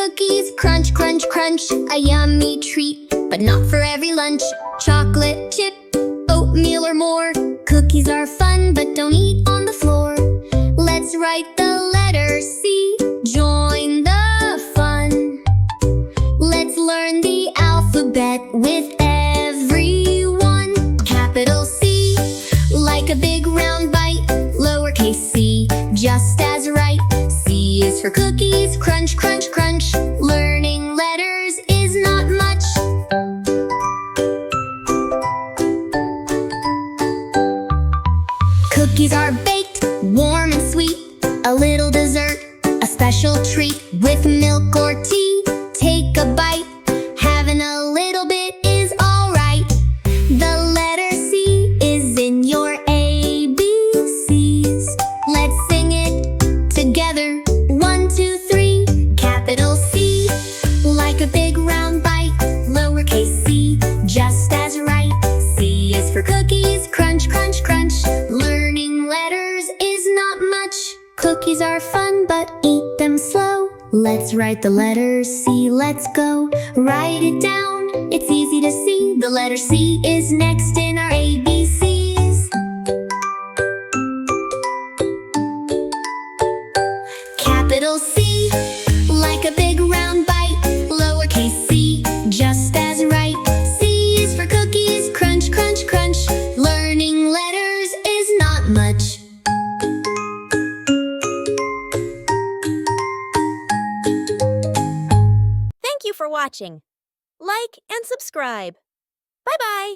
cookies, crunch, crunch, crunch. A yummy treat, but not for every lunch. Chocolate chip, oatmeal or more. Cookies are fun, but don't eat on the floor. Let's write the letter C. Join the fun. Let's learn the alphabet with everyone. Capital C, like a big round bite. Lowercase c, just as right. C is for cookies, crunch, crunch, crunch. Learning letters is not much. Cookies are baked, warm and sweet. A little dessert, a special treat. With milk or tea, take a bite. Having a little bit is alright. The letter C is in your ABCs. Let's sing it together. 1, 2, 3. Capital C, like a big round bite. Lowercase c, just as right. C is for cookies, crunch, crunch, crunch. Learning letters is not much. Cookies are fun, but eat them slow. Let's write the letter C, let's go. Write it down, it's easy to see. The letter C is next in our ABCs. Capital C, like a big round bite. Lowercase c, just as right. C is for cookies, crunch, crunch, crunch. Learning letters is not much. Thank you for watching. Like and subscribe. Bye-bye.